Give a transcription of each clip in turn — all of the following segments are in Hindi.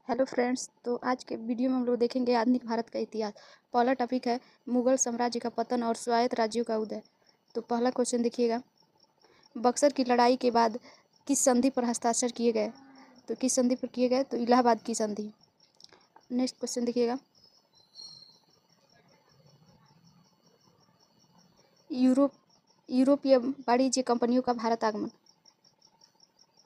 हेलो फ्रेंड्स, तो आज के वीडियो में हम लोग देखेंगे आधुनिक भारत का इतिहास। पहला टॉपिक है मुगल साम्राज्य का पतन और स्वायत्त राज्यों का उदय। तो पहला क्वेश्चन देखिएगा, बक्सर की लड़ाई के बाद किस संधि पर हस्ताक्षर किए गए? तो किस संधि पर किए गए? तो इलाहाबाद की संधि। नेक्स्ट क्वेश्चन देखिएगा, यूरोपीय वाणिज्य कंपनियों का भारत आगमन।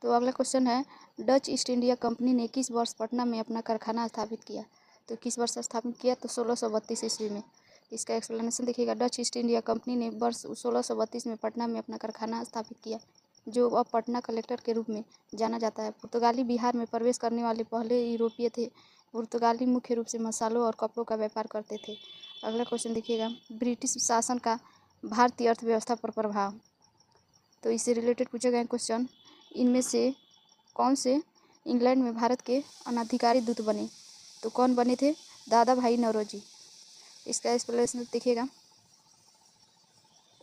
तो अगला क्वेश्चन है, डच ईस्ट इंडिया कंपनी ने किस वर्ष पटना में अपना कारखाना स्थापित किया? तो किस वर्ष स्थापित किया? तो 1632 ईस्वी में। इसका एक्सप्लेनेशन देखिएगा, डच ईस्ट इंडिया कंपनी ने वर्ष 1632 में पटना में अपना कारखाना स्थापित किया, जो अब पटना कलेक्टर के रूप में जाना जाता है। पुर्तगाली बिहार में प्रवेश करने वाले पहले यूरोपीय थे। पुर्तगाली मुख्य रूप से मसालों और कपड़ों का व्यापार करते थे। अगला क्वेश्चन देखिएगा, ब्रिटिश शासन का भारतीय अर्थव्यवस्था पर प्रभाव। तो इससे रिलेटेड पूछा गया क्वेश्चन, इनमें से कौन से इंग्लैंड में भारत के अनाधिकारी दूत बने? तो कौन बने थे? दादा भाई नौरोजी। इसका एक्सप्लेनेशन देखिएगा,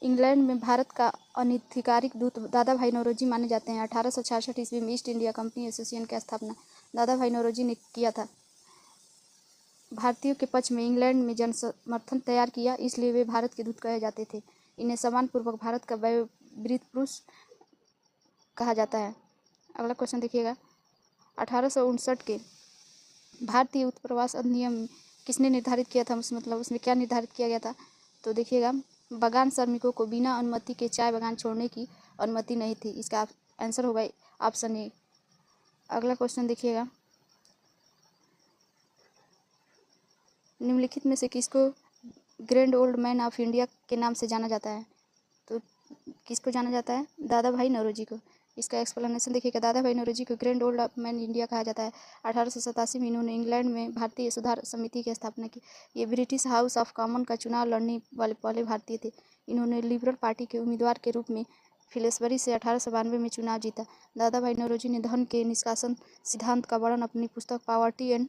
इंग्लैंड में भारत का अनधिकारिक दूत दादा भाई नौरोजी माने जाते हैं। 1866 ईस्वी में ईस्ट इंडिया कंपनी एसोसिएशन की स्थापना दादा भाई नौरोजी ने किया था। भारतीयों के पक्ष में इंग्लैंड में जन समर्थन तैयार किया, इसलिए वे भारत के दूत कहे जाते थे। इन्हें सम्मानपूर्वक भारत का वयोवृद्ध पुरुष कहा जाता है। अगला क्वेश्चन देखिएगा, 1859 के भारतीय उत्प्रवास अधिनियम किसने निर्धारित किया था? मतलब उसमें क्या निर्धारित किया गया था? तो देखिएगा, बागान श्रमिकों को बिना अनुमति के चाय बागान छोड़ने की अनुमति नहीं थी। इसका आंसर होगा ऑप्शन ए। अगला क्वेश्चन देखिएगा, निम्नलिखित में से किसको grand old man of India के नाम से जाना जाता है? तो किसको जाना जाता है? दादा भाई नौरोजी को। इसका एक्सप्लेनेशन देखिएगा, दादा भाई नौरोजी को ग्रैंड ओल्ड मैन इंडिया कहा जाता है। 1887 में इन्होंने इंग्लैंड में भारतीय सुधार समिति की स्थापना की। ये ब्रिटिश हाउस ऑफ कॉमन का चुनाव लड़ने वाले पहले भारतीय थे। इन्होंने लिबरल पार्टी के उम्मीदवार के रूप में फिलेसबरी से 1892 में चुनाव जीता। दादा भाई नौरोजी ने धन के निष्कासन सिद्धांत का वर्णन अपनी पुस्तक poverty and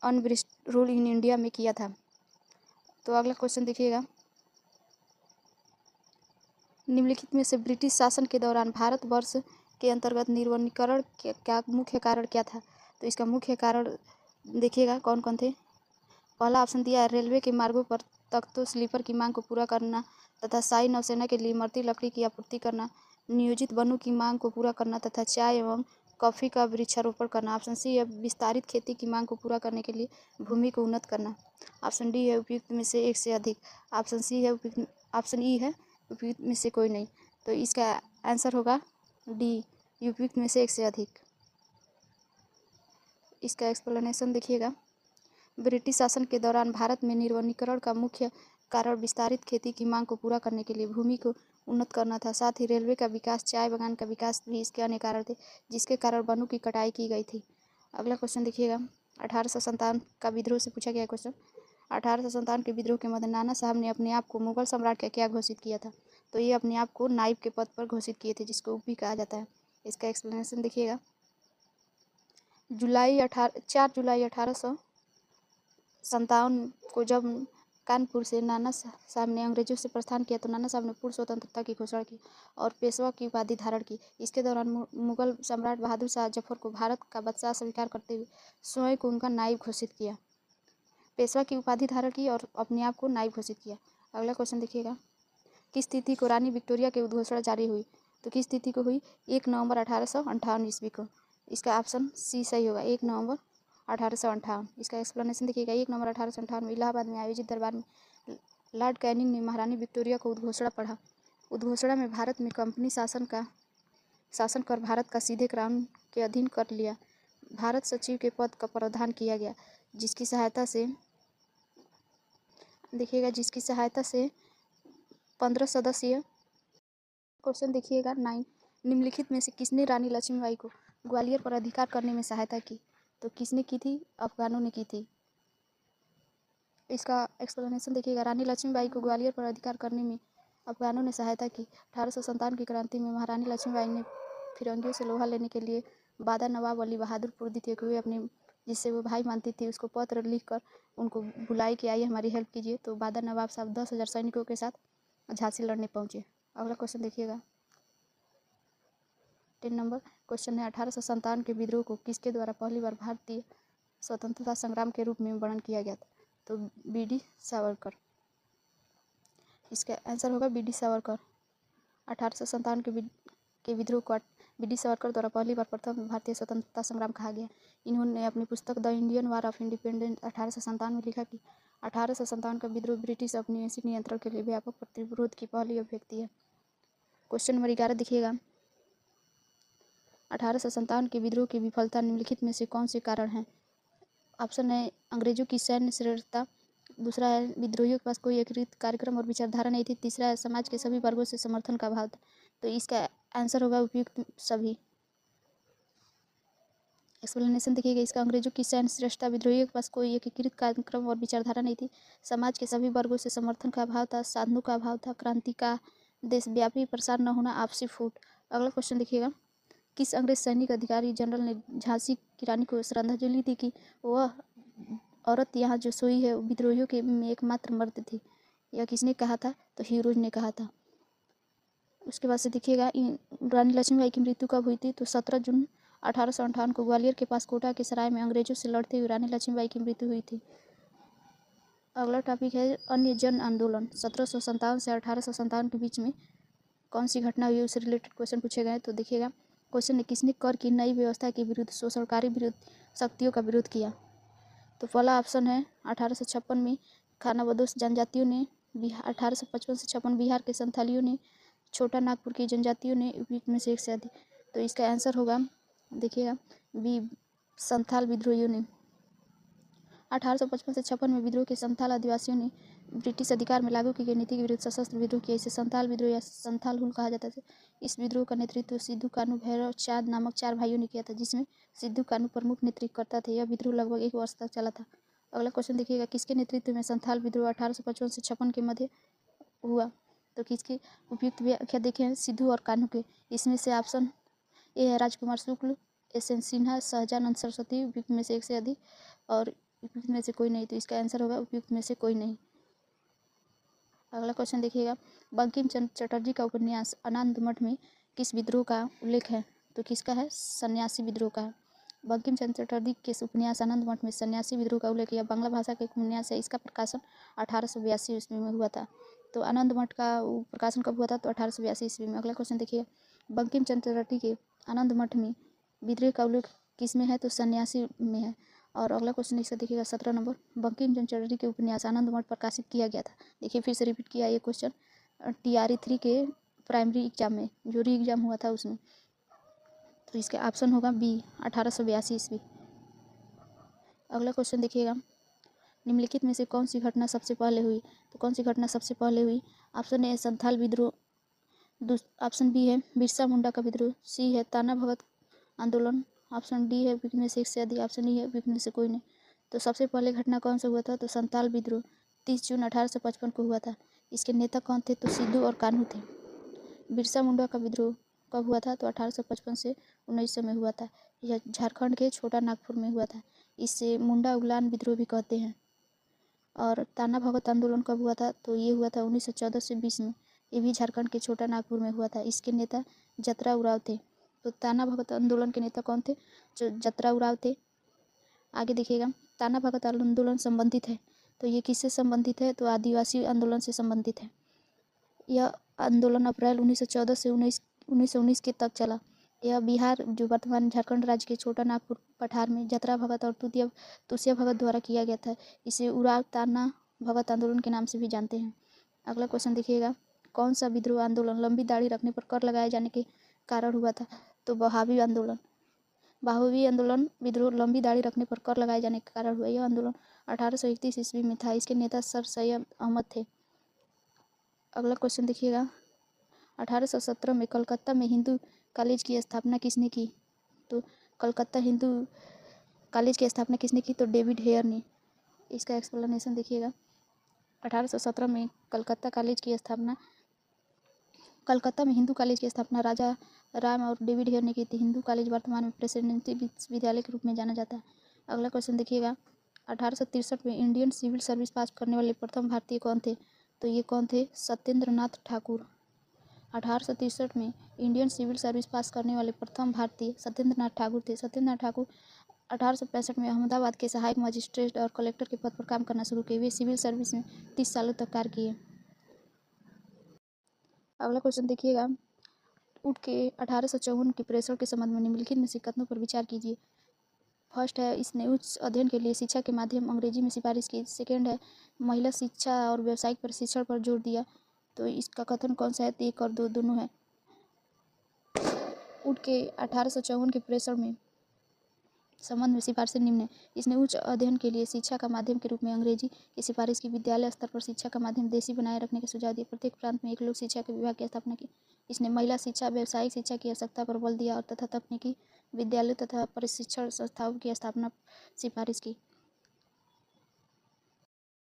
unbritish rule in India में किया था। तो अगला क्वेश्चन देखिएगा, निम्नलिखित में से ब्रिटिश शासन के दौरान भारतवर्ष के अंतर्गत निर्वनीकरण क्या मुख्य कारण क्या था? तो इसका मुख्य कारण देखिएगा कौन कौन थे। पहला ऑप्शन दिया है, रेलवे के मार्गों पर तख्तों स्लीपर की मांग को पूरा करना तथा शाही नौसेना के लिए इमरती लकड़ी की आपूर्ति करना, नियोजित वनों की मांग को पूरा करना तथा चाय एवं कॉफ़ी का वृक्षारोपण करना। ऑप्शन सी है, विस्तारित खेती की मांग को पूरा करने के लिए भूमि को उन्नत करना। ऑप्शन डी है, उपयुक्त में से एक से अधिक। ऑप्शन सी है, ऑप्शन ई है, उपयुक्त में से कोई नहीं। तो इसका आंसर होगा डी, उपयुक्त में से एक से अधिक। इसका एक्सप्लेनेशन देखिएगा, ब्रिटिश शासन के दौरान भारत में निर्वनीकरण का मुख्य कारण विस्तारित खेती की मांग को पूरा करने के लिए भूमि को उन्नत करना था। साथ ही रेलवे का विकास, चाय बागान का विकास भी इसके अन्य कारण थे, जिसके कारण वनों की कटाई की गई थी। अगला क्वेश्चन देखिएगा, 1857 का विद्रोह से पूछा गया क्वेश्चन। 1857 के विद्रोह के मध्य नाना साहब ने अपने आप को मुगल सम्राट का क्या घोषित किया था? तो ये अपने आप को नाइब के पद पर घोषित किए थे, जिसको भी कहा जाता है। इसका एक्सप्लेनेशन देखिएगा, 4 जुलाई 1857 को जब कानपुर से नाना साहब ने अंग्रेजों से प्रस्थान किया, तो नाना साहब ने पूर्ण स्वतंत्रता की घोषणा की और पेशवा की उपाधि धारण की। इसके दौरान मुगल सम्राट बहादुर शाह जफर को भारत का बादशाह स्वीकार करते हुए स्वयं को उनका नायब घोषित किया, पेशवा की उपाधि धारण की और अपने आप को नायब घोषित किया। अगला क्वेश्चन देखिएगा, किस तिथि को रानी विक्टोरिया की उद्घोषणा जारी हुई? तो किस तिथि को हुई? 1 नवंबर 1858 ईस्वी को। इसका ऑप्शन सी सही होगा, 1 नवंबर 1858। इसका एक्सप्लेनेशन देखिएगा, 1 नवंबर 1858 में इलाहाबाद में आयोजित दरबार में लॉर्ड कैनिंग ने महारानी विक्टोरिया को उद्घोषणा पढ़ा। उद्घोषणा में भारत में कंपनी शासन कर भारत का सीधे क्राउन के अधीन कर लिया। भारत सचिव के पद का प्रावधान किया गया, जिसकी सहायता से देखिएगा, जिसकी सहायता से 15 सदस्यीय। क्वेश्चन देखिएगा 9, निम्नलिखित में से किसने रानी लक्ष्मीबाई को ग्वालियर पर अधिकार करने में सहायता की? तो किसने की थी? अफगानों ने की थी। इसका एक्सप्लेनेशन देखिएगा, रानी लक्ष्मीबाई को ग्वालियर पर अधिकार करने में अफगानों ने सहायता की। 1857 की क्रांति में महारानी लक्ष्मीबाई ने फिरंगियों से लोहा लेने के लिए बादा नवाब अली बहादुर द्वितीय को अपने जिससे वो भाई मानती थी, उसको पत्र लिखकर उनको बुलाई कि आइए हमारी हेल्प कीजिए। तो बादा नवाब साहब 10,000 सैनिकों के साथ झांसी लड़ने पहुंचे। अगला क्वेश्चन देखिएगा, 10 नंबर क्वेश्चन है, 1857 के विद्रोह को किसके द्वारा पहली बार भारतीय स्वतंत्रता संग्राम के रूप में वर्णन किया गया था? तो बी.डी. सावरकर। इसका आंसर होगा बी.डी. सावरकर। 1857 के विद्रोह को बी.डी. सावरकर द्वारा पहली बार प्रथम भारतीय स्वतंत्रता संग्राम कहा गया। इन्होंने अपनी पुस्तक the Indian war of independence 1857 में लिखा कि 1857 का विद्रोह ब्रिटिश औपनिवेशिक नियंत्रण के लिए व्यापक प्रतिरोध की पहली अभिव्यक्ति है। क्वेश्चन नंबर 11 देखिएगा। 1857 के विद्रोह की विफलता निम्नलिखित में से कौन से कारण हैं? ऑप्शन है अंग्रेजों की सैन्य श्रेष्ठता, दूसरा है विद्रोहियों के पास कोई एकीकृत कार्यक्रम और विचारधारा नहीं थी, तीसरा है समाज के सभी वर्गों से समर्थन का अभाव था। तो इसका आंसर होगा उपयुक्त सभी। एक्सप्लेनेशन देखिएगा। इसका अंग्रेजों की सैन्य श्रेष्ठता, विद्रोहियों के पास कोई एकीकृत कार्यक्रम और विचारधारा नहीं थी, समाज के सभी वर्गों से समर्थन का अभाव था, साधनों का अभाव था, क्रांति का देशव्यापी प्रसार न होना, आपसी फूट। अगला क्वेश्चन देखिएगा। किस अंग्रेज सैनिक अधिकारी जनरल ने झांसी की रानी को श्रद्धांजलि दी कि वह औरत यहाँ जो सोई है विद्रोहियों के में एकमात्र मर्द थी? यह किसने कहा था? तो हीरोज ने कहा था। उसके बाद से देखिएगा रानी लक्ष्मीबाई की मृत्यु कब हुई थी? तो 17 जून 1858 को ग्वालियर के पास कोटा के सराय में अंग्रेजों से लड़ते हुए रानी लक्ष्मीबाई की मृत्यु हुई थी। अगला टॉपिक है अन्य जन आंदोलन। 1757 से 1857 के बीच में कौन सी घटना हुई, उससे रिलेटेड क्वेश्चन पूछे गए। तो देखिएगा क्वेश्चन है किसने कर की नई व्यवस्था के विरुद्ध शोषणकारी विरुद्ध शक्तियों का विरोध किया? तो पहला ऑप्शन है 1856 में खानाबदोश जनजातियों ने, 1855 से 56 बिहार के संथालियों ने, छोटा नागपुर की जनजातियों ने, उपयुक्त में से एक से अधिक। तो इसका आंसर होगा देखिएगा बी संथाल विद्रोहियों ने। 1855 से 56 में विद्रोह के संथाल आदिवासियों ने ब्रिटिश अधिकार में लागू की गई नीति के विरुद्ध सशस्त्र विद्रोह किया। इसे संथाल विद्रोह या संथाल हुल कहा जाता था। इस विद्रोह का नेतृत्व सिद्धू कानू, भैरव चांद नामक 4 भाइयों ने किया था, जिसमें सिद्धू कानू प्रमुख नेतृत्वकर्ता थे। यह विद्रोह लगभग 1 वर्ष तक चला था। अगला क्वेश्चन देखिएगा। किसके नेतृत्व में संथाल विद्रोह 1855 से 56 के मध्य हुआ? तो किसकी उपयुक्त व्याख्या देखें सिद्धू और कानू के। इसमें से ऑप्शन ए है राजकुमार शुक्ल, एस.एन. सिन्हा, सहजानंद सरस्वती, उपयुक्त में से एक से अधिक, और उपयुक्त में से कोई नहीं। तो इसका आंसर होगा उपयुक्त में से कोई नहीं। अगला क्वेश्चन देखिएगा। बंकिम चंद्र चटर्जी का उपन्यास आनंद मठ में किस विद्रोह का उल्लेख है? तो किसका है? सन्यासी विद्रोह का है। बंकिम चंद्र चटर्जी के उपन्यास आनंद मठ में सन्यासी विद्रोह का उल्लेख, यह बांग्ला भाषा का एक उपन्यास है। इसका प्रकाशन 1882 ईस्वी में हुआ था। तो आनंद मठ का प्रकाशन कब हुआ था? तो 1882 ईस्वी में। अगला क्वेश्चन देखिए। बंकिम चंद्र चटर्जी के आनंद मठ में विद्रोह का उल्लेख किस में है? तो सन्यासी में है। और अगला क्वेश्चन इसका देखिएगा 17 नंबर। बंकिम चंद्र चटर्जी के उपन्यास आनंद मठ प्रकाशित किया गया था। देखिए फिर से रिपीट किया ये क्वेश्चन TRE 3 के प्राइमरी एग्जाम में, जो री एग्जाम हुआ था उसमें। तो इसका ऑप्शन होगा बी 1882 ईस्वी। अगला क्वेश्चन देखिएगा। निम्नलिखित में से कौन सी घटना सबसे पहले हुई? तो कौन सी घटना सबसे पहले हुई? ऑप्शन ए संथाल विद्रोह, ऑप्शन बी है बिरसा मुंडा का विद्रोह, सी है ताना भगत आंदोलन, ऑप्शन डी है उपयुक्त में से एक से अधिक, ऑप्शन ई है उपयुक्त में से कोई नहीं। तो सबसे पहले घटना कौन सा हुआ था? तो संथाल विद्रोह 30 जून 1855 को हुआ था। इसके नेता कौन थे? तो सिद्धू और कान्हू थे। बिरसा मुंडा का विद्रोह कब हुआ था? तो 1855 से 1900 में हुआ था। यह झारखंड के छोटा नागपुर में हुआ था। इसे मुंडा उगलान विद्रोह भी कहते हैं। और ताना भगत आंदोलन कब हुआ था? तो ये हुआ था 1914 से 20 में। ये भी झारखंड के छोटा नागपुर में हुआ था। इसके नेता जतरा उराव थे। तो ताना भगत आंदोलन के नेता कौन थे? जो जतरा उराव थे। आगे देखिएगा। ताना भगत आंदोलन संबंधित है, तो ये किससे संबंधित है? तो आदिवासी आंदोलन से संबंधित है। यह आंदोलन अप्रैल 1914 से 1919 के तक चला। यह बिहार, जो वर्तमान झारखंड राज्य के छोटा नागपुर पठार में जतरा भगत और तुसिया भगत द्वारा किया गया था। इसे उराव ताना भगत आंदोलन के नाम से भी जानते हैं। अगला क्वेश्चन देखिएगा। कौन सा विद्रोह आंदोलन लंबी दाढ़ी रखने पर कर लगाए जाने के कारण हुआ था? तो बहावी आंदोलन। बहावी आंदोलन विद्रोह लंबी दाढ़ी रखने पर कर लगाए जाने के कारण हुआ। यह आंदोलन 1831 ईस्वी में था। इसके नेता सर सैयद अहमद थे। अगला क्वेश्चन देखिएगा। 1817 में कलकत्ता में हिंदू कॉलेज की स्थापना किसने की? तो कलकत्ता हिंदू कॉलेज की स्थापना किसने की? तो डेविड हेयर ने। इसका एक्सप्लेनेशन देखिएगा। 1817 में कलकत्ता में हिंदू कॉलेज की स्थापना राजा राम और डेविड हेयर ने की थी। हिंदू कॉलेज वर्तमान में प्रेसिडेंसी विश्वविद्यालय के रूप में जाना जाता है। अगला क्वेश्चन देखिएगा। 1863 में इंडियन सिविल सर्विस पास करने वाले प्रथम भारतीय कौन थे? तो ये कौन थे? सत्येंद्र नाथ ठाकुर। 1863 में इंडियन सिविल सर्विस पास करने वाले प्रथम भारतीय सत्येंद्र नाथ ठाकुर थे। सत्येंद्र नाथ ठाकुर 1865 में अहमदाबाद के सहायक मजिस्ट्रेट और कलेक्टर के पद पर काम करना शुरू किए। वे सिविल सर्विस में 30 सालों तक कार्य किए। अगला क्वेश्चन देखिएगा, उठ के 1854 के प्रेषण के संबंध में निम्नलिखित में से कथनों पर विचार कीजिए। फर्स्ट है, इसने उच्च अध्ययन के लिए शिक्षा के माध्यम अंग्रेजी में सिफारिश की। सेकेंड है, महिला शिक्षा और व्यावसायिक प्रशिक्षण पर जोर दिया। तो इसका कथन कौन सा है? 1 और 2 दोनों है। उठ के 1854 के प्रेषण में संबंध में सिफारिशें निम्न है। इसने उच्च अध्ययन के लिए शिक्षा का माध्यम के रूप में अंग्रेजी की सिफारिश की। विद्यालय स्तर पर शिक्षा का माध्यम देशी बनाए रखने के सुझाव दिए। प्रत्येक प्रांत में एक लोक शिक्षा के विभाग की स्थापना की। इसने महिला शिक्षा, व्यावसायिक शिक्षा की आवश्यकता पर बल दिया और तथा तकनीकी विद्यालय तथा प्रशिक्षण संस्थाओं की स्थापना सिफारिश की।